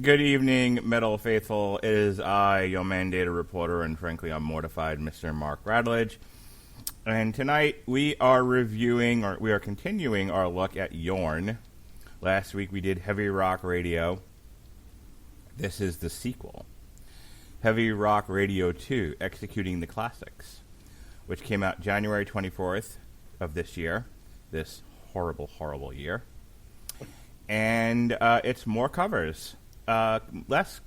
Good evening, Metal Faithful. It is I, your mandated reporter, and frankly, I'm mortified, Mr. Mark Radulich. And tonight we are continuing our look at Jorn. Last week we did Heavy Rock Radio. This is the sequel. Heavy Rock Radio 2, Executing the Classics, which came out January 24th of this year. This horrible, horrible year. And it's more covers. Less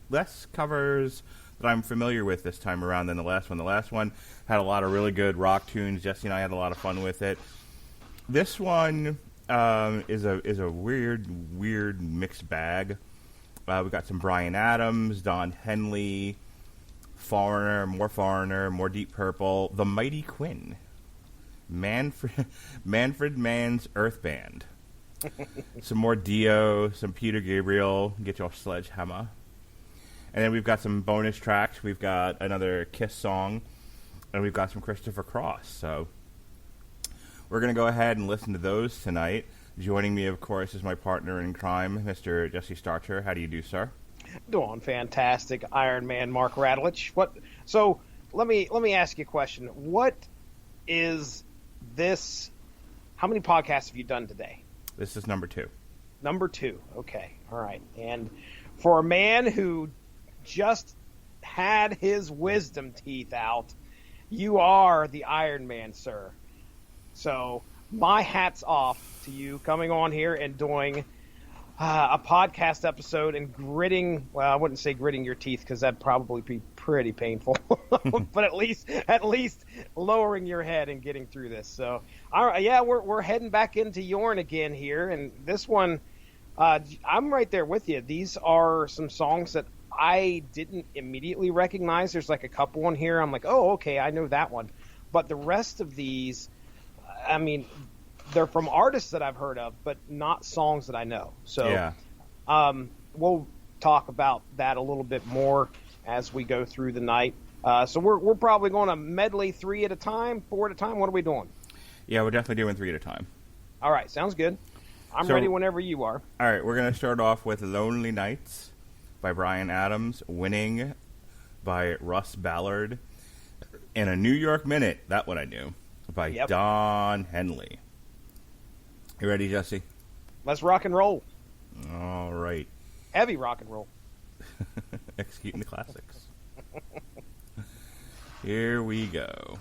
covers that I'm familiar with this time around than the last one. The last one had a lot of really good rock tunes. Jesse and I had a lot of fun with it. This one is a weird mixed bag. We got some Bryan Adams, Don Henley, Foreigner, more Deep Purple, The Mighty Quinn, Manfred Mann's Earth Band. Some more Dio, some Peter Gabriel, Get Your Sledgehammer. And then we've got some bonus tracks. We've got another Kiss song, and we've got some Christopher Cross. So we're going to go ahead and listen to those tonight. Joining me, of course, is my partner in crime, Mr. Jesse Starcher. How do you do, sir? Doing fantastic, Iron Man Mark Radulich. So let me ask you a question. What is this? How many podcasts have you done today? This is number 2. Number 2. Okay. All right. And for a man who just had his wisdom teeth out, you are the Iron Man, sir. So my hat's off to you coming on here and doing a podcast episode and gritting, well, I wouldn't say gritting your teeth because that'd probably be pretty painful, but at least lowering your head and getting through this. So, all right, yeah, we're heading back into Jorn again here, and this one, I'm right there with you. These are some songs that I didn't immediately recognize. There's like a couple on here. I'm like, oh, okay, I know that one. But the rest of these, I mean, they're from artists that I've heard of, but not songs that I know. So yeah. We'll talk about that a little bit more as we go through the night. So we're probably going to medley 3 at a time, 4 at a time. What are we doing? Yeah, we're definitely doing 3 at a time. All right, sounds good. I'm ready whenever you are. All right, we're going to start off with Lonely Nights by Bryan Adams, Winning by Russ Ballard, and A New York Minute, that one I knew, by Don Henley. You ready, Jesse? Let's rock and roll. All right. Heavy rock and roll. Executing the classics. Here we go.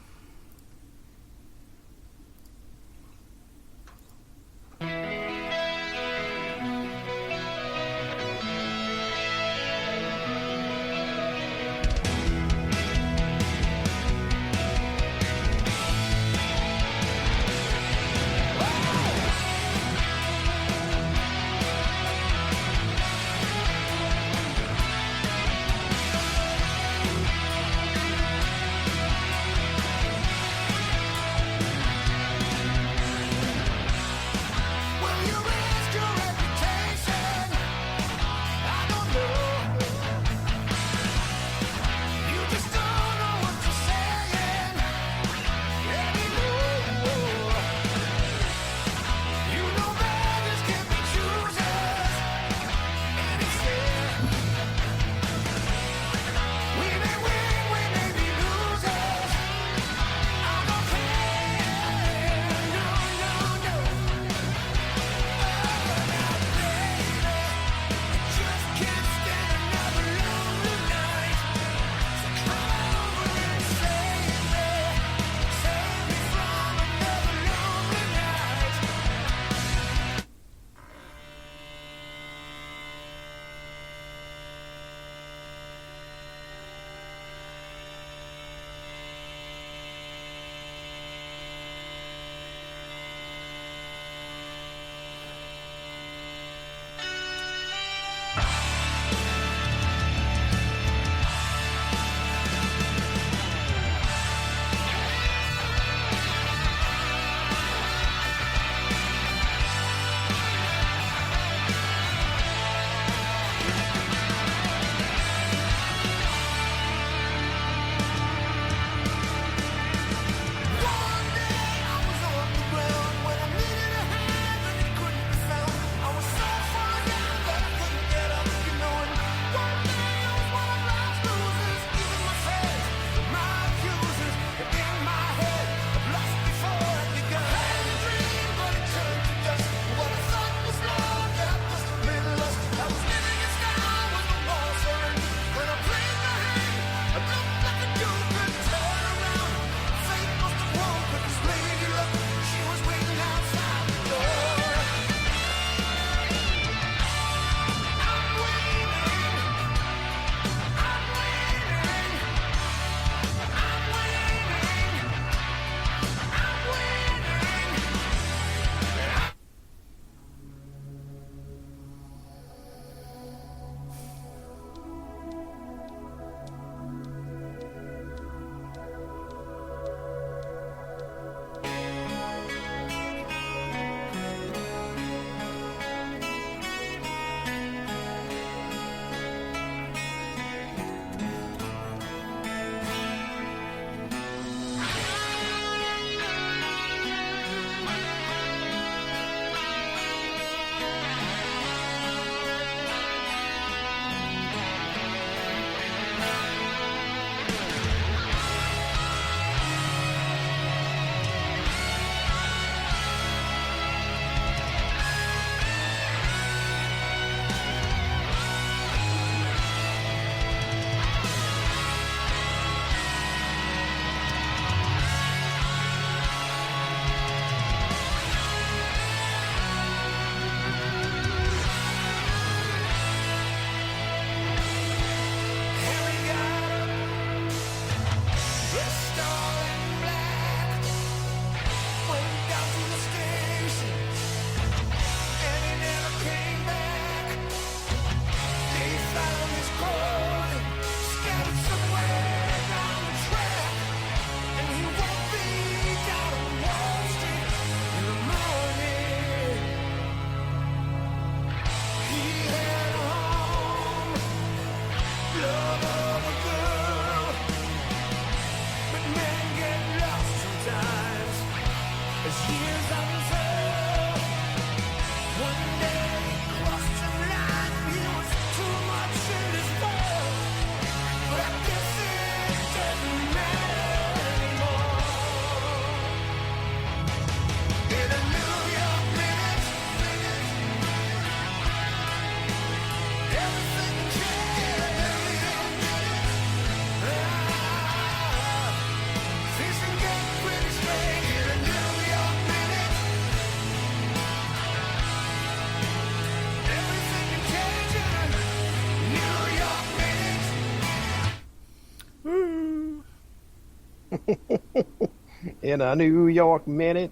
In a New York minute.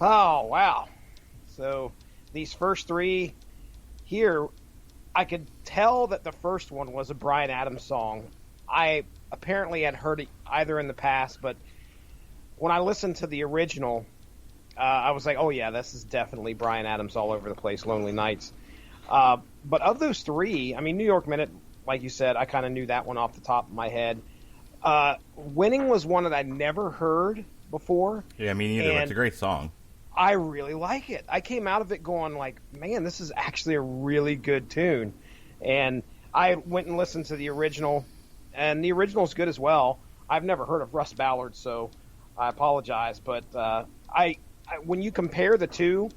Oh, wow. So these first three here, I could tell that the first one was a Bryan Adams song. I apparently had heard it either in the past, but when I listened to the original, I was like, oh, yeah, this is definitely Bryan Adams all over the place, Lonely Nights. But of those three, I mean, New York Minute, like you said, I kind of knew that one off the top of my head. Winning was one that I never heard before. Yeah, me neither. It's a great song. I really like it. I came out of it going like, man, this is actually a really good tune. And I went and listened to the original, and the original's good as well. I've never heard of Russ Ballard, so I apologize. But when you compare the two,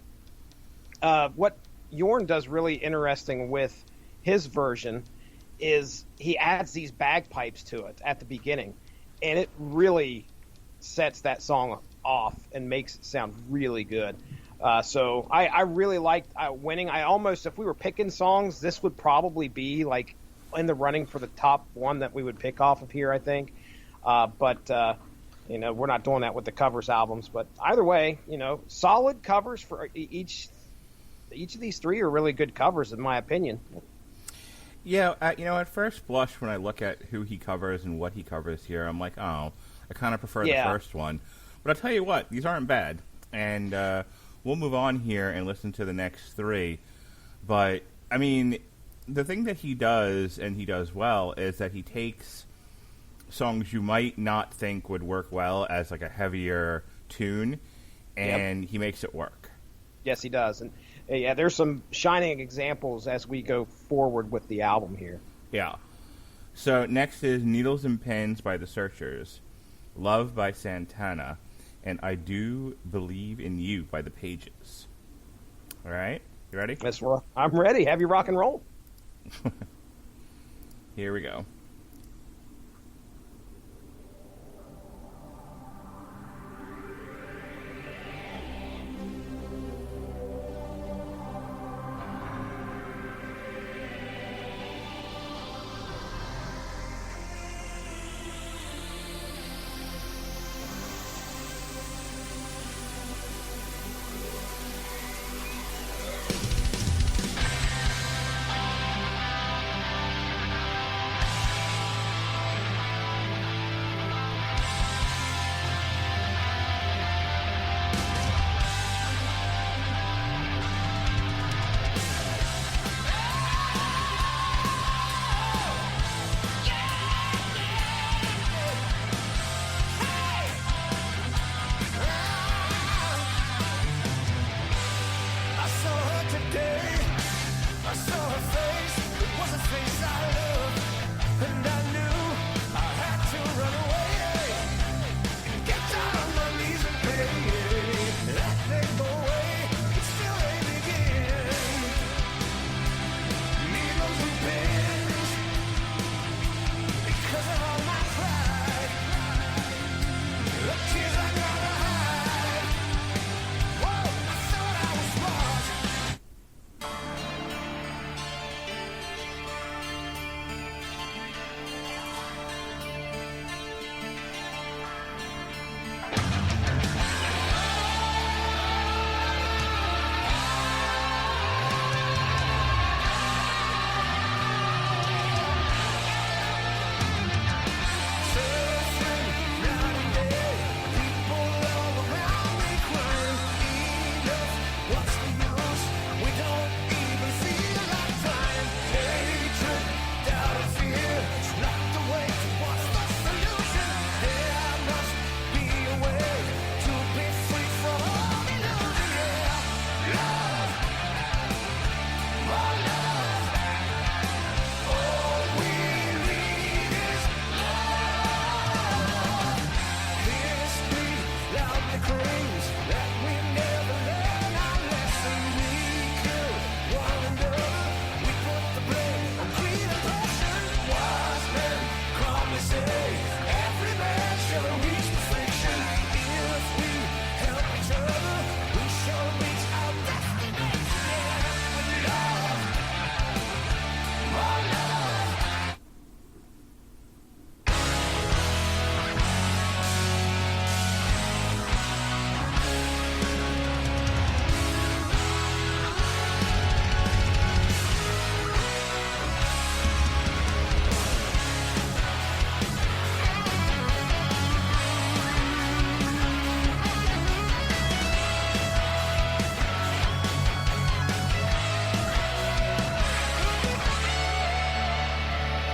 what Jorn does really interesting with his version is he adds these bagpipes to it at the beginning, and it really sets that song off and makes it sound really good. So I really liked Winning. I almost, if we were picking songs, this would probably be like in the running for the top one that we would pick off of here, I think. But we're not doing that with the covers albums. But either way, solid covers for each of these three are really good covers, in my opinion. Yeah, at first blush, when I look at who he covers and what he covers here, I'm like, oh, I kind of prefer the first one. But I'll tell you what, these aren't bad. And we'll move on here and listen to the next three. But, I mean, the thing that he does, and he does well, is that he takes songs you might not think would work well as like a heavier tune, and he makes it work. Yes, he does. And yeah, there's some shining examples as we go forward with the album here. Yeah. So next is Needles and Pens by the Starchers, Love by Santana, and I Do Believe in You by the Pages. All right? You ready? I'm ready. Have you rock and roll? Here we go.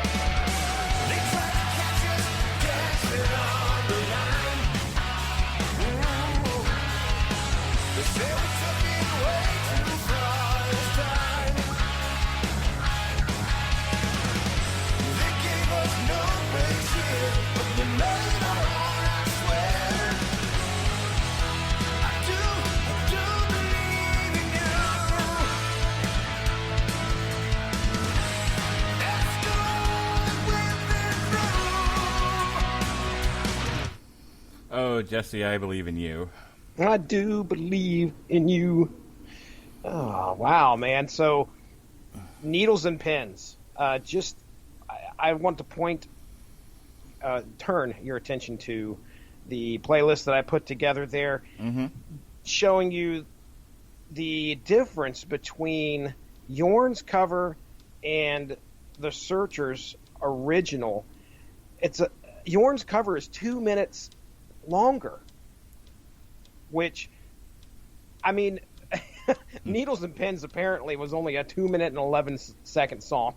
They try to catch us dancing on the line. Ooh. They say we took it way too far this time. They gave us no breaks here, but we made our own, I swear. I do believe in you. After all we've been through. Oh, Jesse, I believe in you. I do believe in you. Oh, wow, man. So, needles and pins. I want to turn your attention to the playlist that I put together there, showing you the difference between Jorn's cover and the Searchers' original. Jorn's cover is 2 minutes longer, which, I mean, Needles and Pins apparently was only a 2 minute and 11-second song.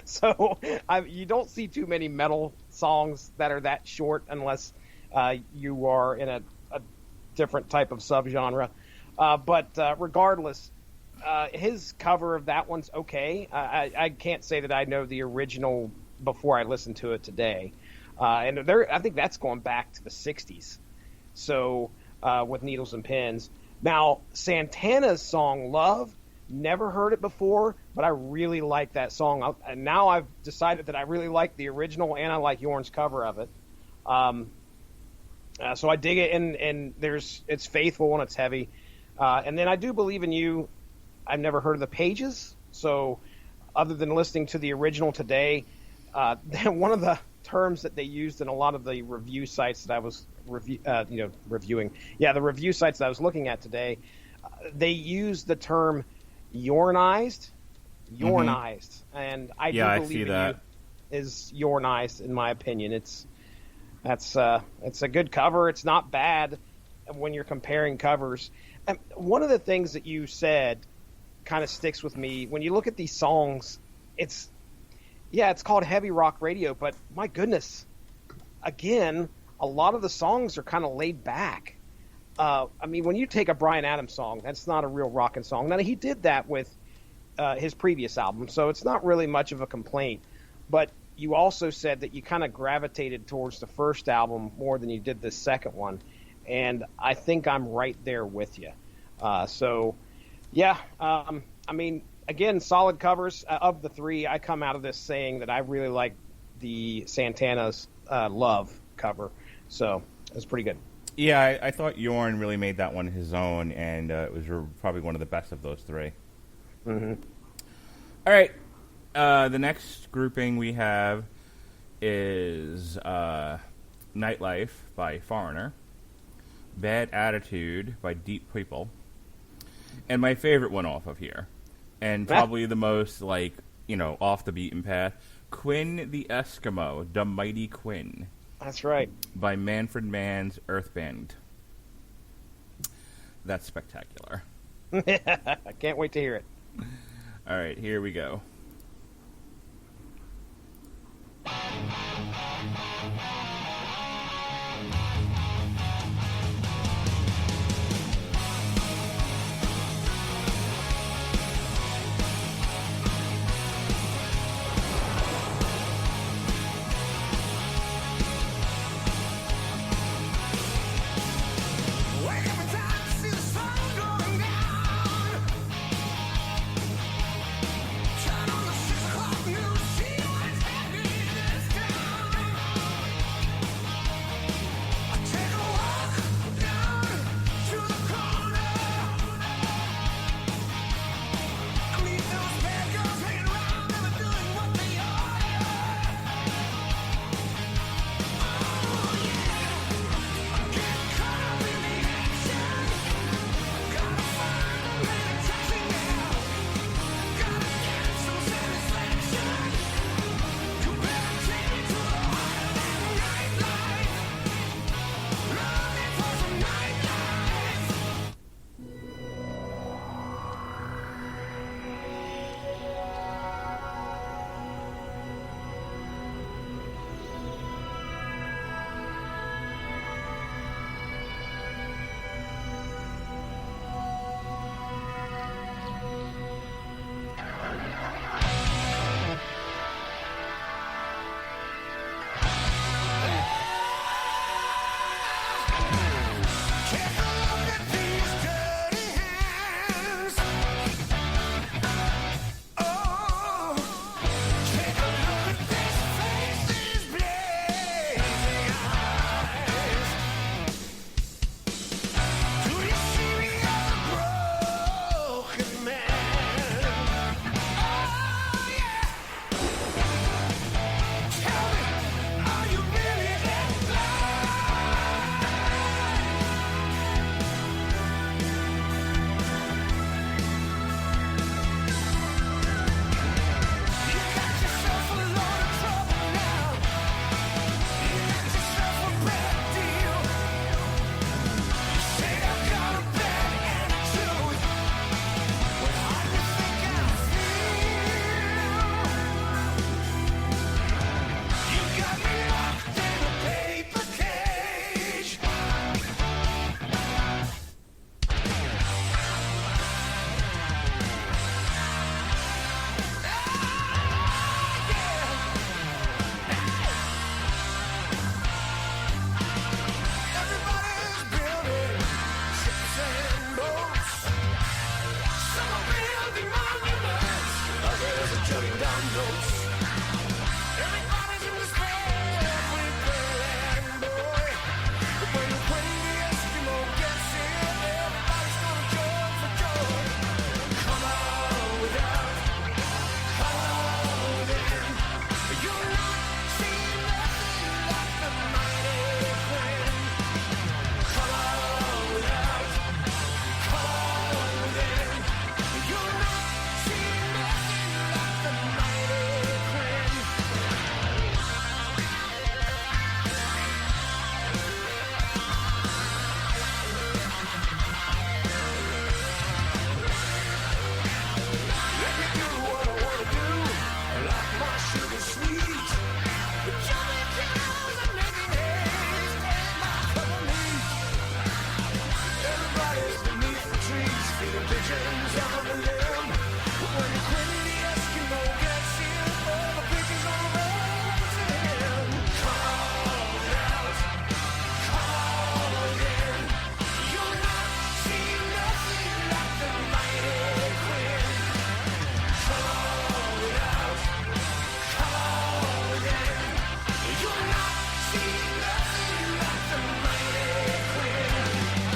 So you don't see too many metal songs that are that short unless you are in a different type of subgenre. But regardless, his cover of that one's okay. I can't say that I know the original before I listened to it today. And I think that's going back to the 60s. So with Needles and Pins. Now, Santana's song, Love, never heard it before, but I really like that song. And now I've decided that I really like the original and I like Jorn's cover of it. So I dig it, and it's faithful and it's heavy. And then I do believe in you. I've never heard of the Pages, so other than listening to the original today, one of the terms that they used in a lot of the review sites that I was reviewing. Yeah, the review sites that I was looking at today, they used the term Jornized, and I do believe that is Jornized in my opinion. It's a good cover. It's not bad when you're comparing covers. And one of the things that you said kind of sticks with me when you look at these songs. It's called heavy rock radio, but my goodness, again, a lot of the songs are kind of laid back. I mean, when you take a Bryan Adams song, that's not a real rockin' song. Now, he did that with his previous album, so it's not really much of a complaint. But you also said that you kind of gravitated towards the first album more than you did the second one, and I think I'm right there with you. I mean, again, solid covers. Of the three, I come out of this saying that I really like the Santana's Love cover. So it was pretty good. Yeah, I thought Jorn really made that one his own, and it was probably one of the best of those three. Mm-hmm. All right. The next grouping we have is Nightlife by Foreigner, Bad Attitude by Deep People, and my favorite one off of here, and probably the most, off the beaten path, Quinn the Eskimo, The Mighty Quinn. That's right. By Manfred Mann's Earth Band. That's spectacular. I can't wait to hear it. All right, here we go. Trying to Everybody's in despair, every girl and boy. But when the Eskimo gets here, everybody's gonna jump for joy. Come on without, come on within. You'll not see nothing like the mighty Quinn. Come on without, come on within. You'll not see nothing like the mighty Quinn. Let me do what I wanna do. I like my sugar sweet. But jumping cows and making haze ain't my cup of meat. Everybody's beneath the trees, feeding pigeons on the limb. But when the Queen of the Eskimo gets here, all the pigeons on the road to him. Come on out, come on in. You'll not see nothing like the mighty Quinn. Come on out, come on in. You'll not see nothing like the mighty Quinn.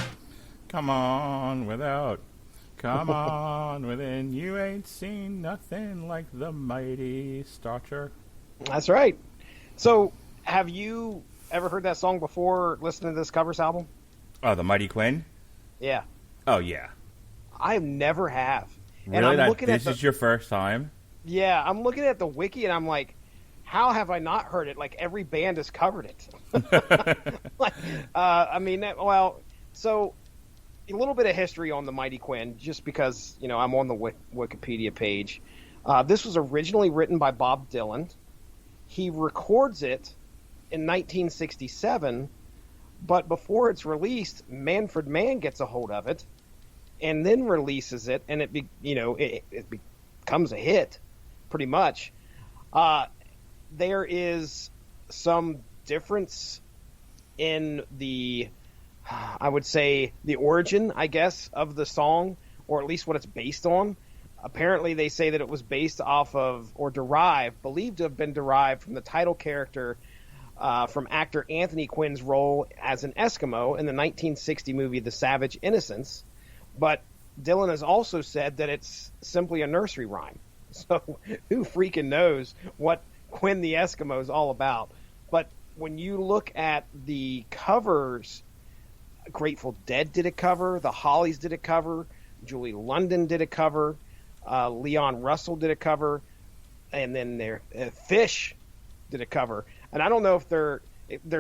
Come on without. Come on within. You ain't seen nothing like the mighty Starcher. That's right. So, have you ever heard that song before listening to this covers album? Oh, the Mighty Quinn? Yeah. Oh, yeah. I never have. And Really? I'm looking at This is your first time? Yeah, I'm looking at the wiki and I'm like, how have I not heard it? Like every band has covered it. Like, I mean, well, so a little bit of history on the Mighty Quinn, just because I'm on the Wikipedia page. This was originally written by Bob Dylan. He records it in 1967, but before it's released, Manfred Mann gets a hold of it and then releases it, and it becomes a hit, pretty much. There is some difference in the, I would say, the origin, I guess, of the song, or at least what it's based on. Apparently, they say that it was based off of, or believed to have been derived from the title character from actor Anthony Quinn's role as an Eskimo in the 1960 movie The Savage Innocents. But Dylan has also said that it's simply a nursery rhyme. So who freaking knows what Quinn the Eskimo is all about. But when you look at the covers, Grateful Dead did a cover, the Hollies did a cover, Julie London did a cover, Leon Russell did a cover, and then Fish did a cover. And I don't know if they're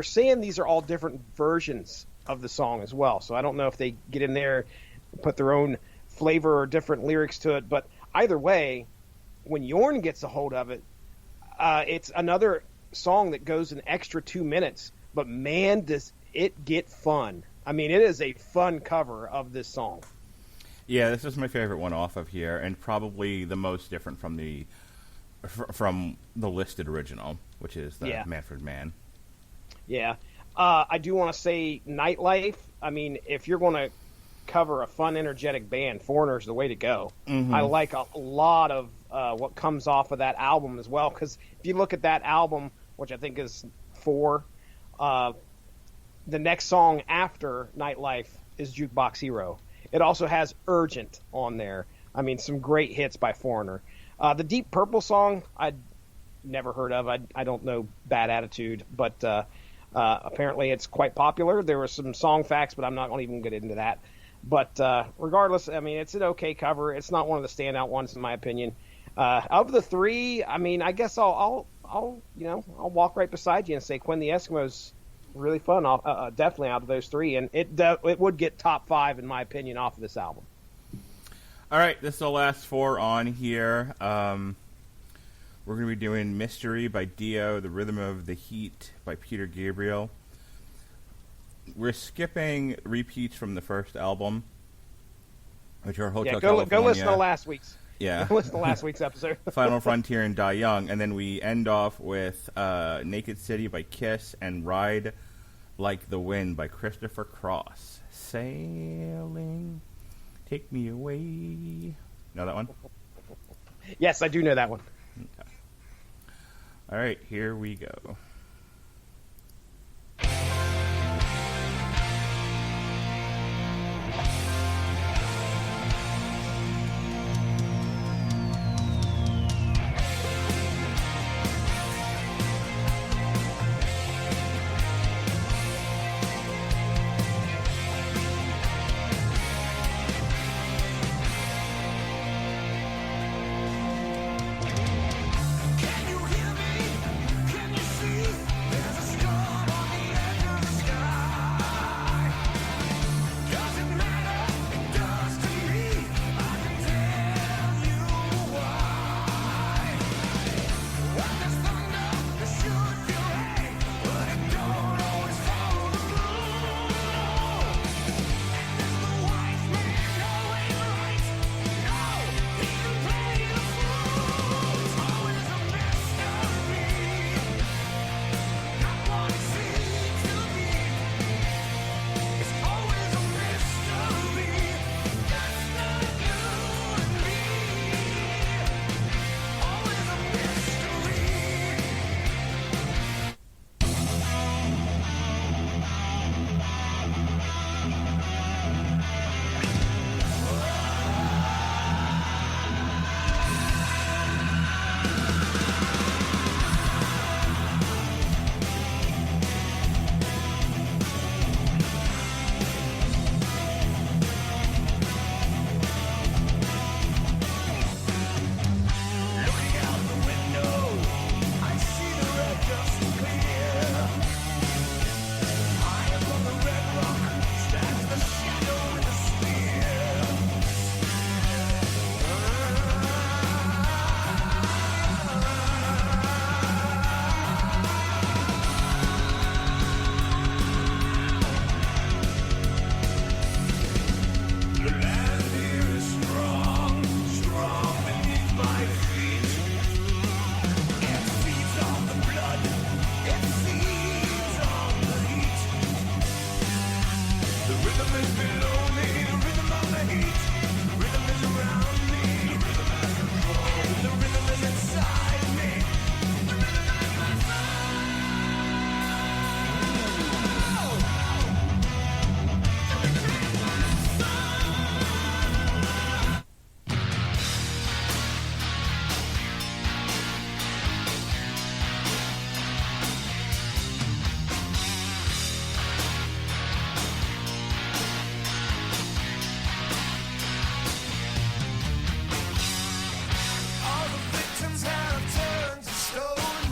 saying these are all different versions of the song as well. So I don't know if they get in there and put their own flavor or different lyrics to it. But either way, when Jorn gets a hold of it, it's another song that goes an extra 2 minutes. But man, does it get fun. I mean, it is a fun cover of this song. Yeah, this is my favorite one off of here, and probably the most different from the listed original, which is the Manfred Mann. Yeah. I do want to say Nightlife. I mean, if you're going to cover a fun, energetic band, Foreigner's the way to go. Mm-hmm. I like a lot of what comes off of that album as well, because if you look at that album, which I think is 4, the next song after Nightlife is Jukebox Hero. It also has Urgent on there. I mean, some great hits by Foreigner. The Deep Purple song, I'd never heard of. I don't know Bad Attitude, but apparently it's quite popular. There were some song facts, but I'm not going to even get into that. But regardless, I mean, it's an okay cover. It's not one of the standout ones, in my opinion. Of the 3, I mean, I guess I'll walk right beside you and say Quinn the Eskimo's really fun, definitely out of those 3, and it would get top 5 in my opinion off of this album. All right, this is the last 4 on here. We're going to be doing Mystery by Dio, The Rhythm of the Heat by Peter Gabriel. We're skipping repeats from the first album, which are Hotel California. Go listen to last week's. Yeah. Go listen to last week's episode. Final Frontier and Die Young, and then we end off with Naked City by Kiss and Ride Like the Wind by Christopher Cross. Sailing, take me away. Know that one? Yes, I do know that one. Okay. All right, here we go. Can you hear me? Can you see? There's a storm on the edge of the sky. Doesn't matter, it does to me. I can tell you why. When there's thunder, it should feel rain, but it don't always follow the rule. And is the wise man always right? No, he can play the fool. It's always a mystery, not what it seems to be. It's always a mystery. That's not you and me. Always a mystery. Looking out the window, I see the red dust clear. High above the red rock stands the shadow with the spear. The land here is strong, strong beneath my feet. It feeds on the blood, it feeds on the heat. The rhythm is below me, the rhythm of the heat. The rhythm is around me, the rhythm has control. The rhythm is inside me. The rhythm is my soul. All the victims have turned to stone.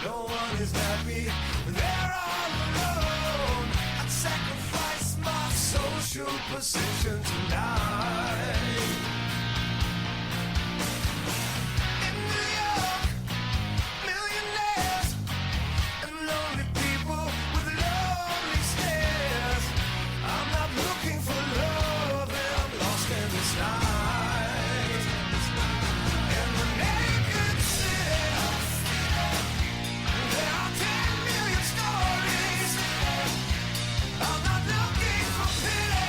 No one is happy, they're all alone. I'd sacrifice my social position tonight. In New York, millionaires and lonely people with lonely stares. I'm not looking for love, and I'm lost in this night. In the naked city, there are 10 million stories. I'm not looking for pity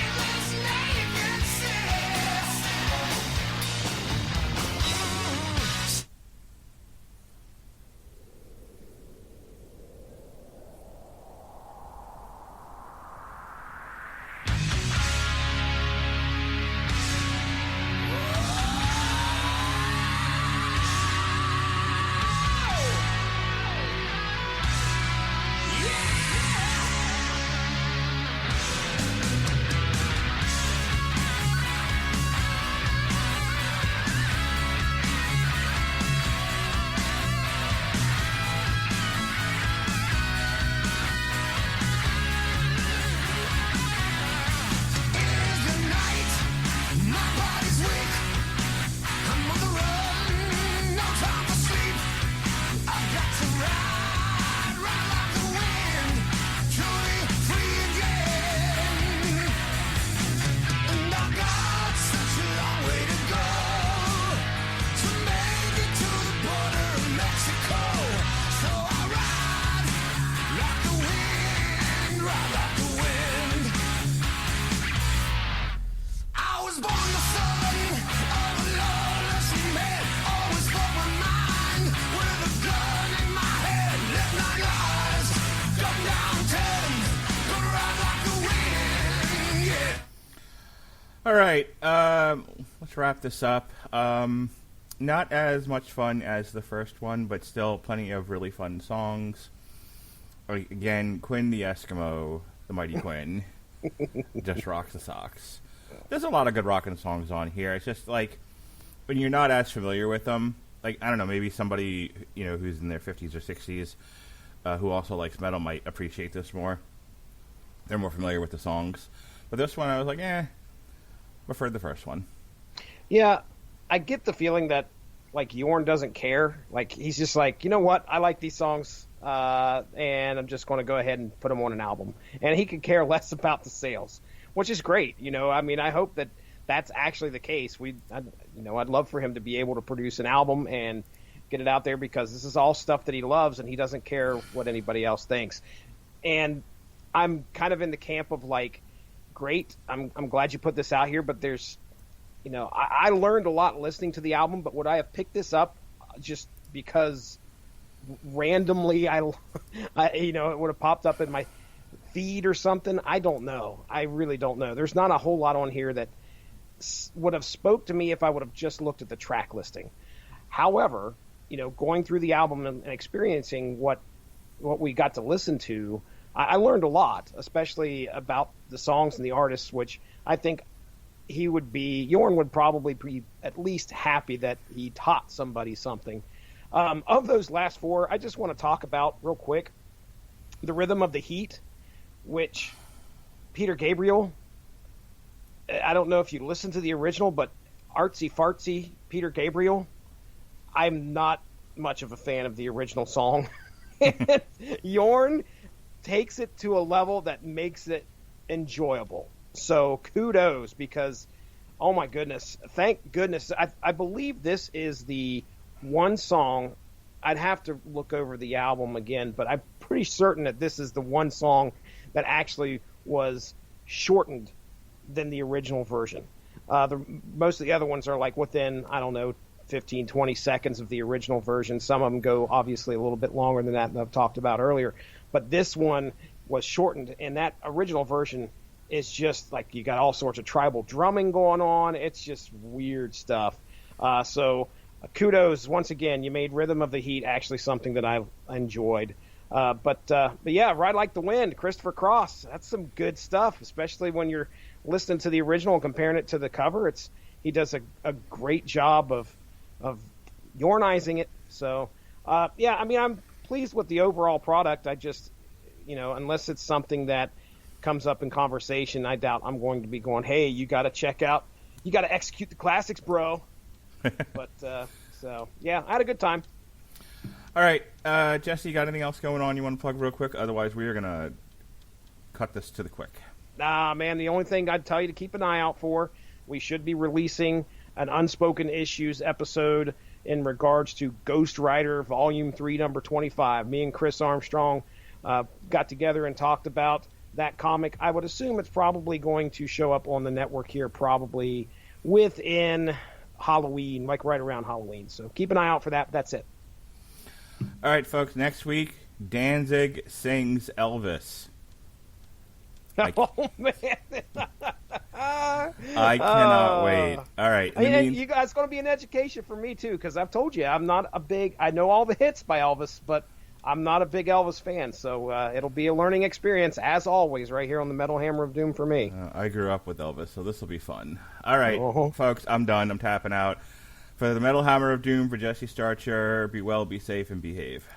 in this All right, let's wrap this up. Not as much fun as the first one, but still plenty of really fun songs. Again, Quinn the Eskimo, the Mighty Quinn, just rocks the socks. There's a lot of good rockin' songs on here. It's just like when you're not as familiar with them, like I don't know, maybe somebody who's in their 50s or 60s who also likes metal might appreciate this more. They're more familiar with the songs, but this one I was like, preferred the first one. Yeah, I get the feeling that like Jorn doesn't care. Like he's just like, you know what, I like these songs, and I'm just going to go ahead and put them on an album, and he could care less about the sales, which is great. I mean, I hope that that's actually the case. I'd love for him to be able to produce an album and get it out there because this is all stuff that he loves, and he doesn't care what anybody else thinks. And I'm kind of in the camp of like, great, I'm glad you put this out here, but there's, I learned a lot listening to the album, but would I have picked this up just because randomly it would have popped up in my feed or something? I don't know. I really don't know. There's not a whole lot on here that would have spoke to me if I would have just looked at the track listing. However, going through the album and experiencing what we got to listen to, I learned a lot, especially about the songs and the artists, which I think Jorn would probably be at least happy that he taught somebody something. Of those last four, I just want to talk about real quick the Rhythm of the Heat, which Peter Gabriel, I don't know if you listened to the original, but artsy fartsy Peter Gabriel, I'm not much of a fan of the original song. Jorn takes it to a level that makes it enjoyable. So kudos, because oh my goodness, thank goodness. I believe this is the one song, I'd have to look over the album again, but I'm pretty certain that this is the one song that actually was shortened than the original version. Most of the other ones are like within, 15, 20 seconds of the original version. Some of them go obviously a little bit longer than that I've talked about earlier. But this one was shortened, and that original version is just like you got all sorts of tribal drumming going on. It's just weird stuff. So kudos once again. You made Rhythm of the Heat actually something that I enjoyed. But yeah, Ride Like the Wind, Christopher Cross. That's some good stuff, especially when you're listening to the original and comparing it to the cover. He does a great job of Jornizing it. So yeah, I mean, I'm pleased with the overall product. I just, unless it's something that comes up in conversation, I doubt I'm going to be going, hey, you got to execute the classics, bro. But so yeah, I had a good time. All right, Jesse, you got anything else going on you want to plug real quick? Otherwise, we are going to cut this to the quick. Nah, man, the only thing I'd tell you to keep an eye out for, we should be releasing an Unspoken Issues episode in regards to Ghost Rider Volume 3, number 25. Me and Chris Armstrong got together and talked about that comic. I would assume it's probably going to show up on the network here probably within Halloween, like right around Halloween. So keep an eye out for that. That's it. All right, folks, next week, Danzig sings Elvis. Oh, man. I cannot wait. All right. You guys, it's going to be an education for me, too, because I've told you, I know all the hits by Elvis, but I'm not a big Elvis fan, so it'll be a learning experience, as always, right here on the Metal Hammer of Doom for me. I grew up with Elvis, so this will be fun. All right, folks, I'm done. I'm tapping out. For the Metal Hammer of Doom, for Jesse Starcher, be well, be safe, and behave.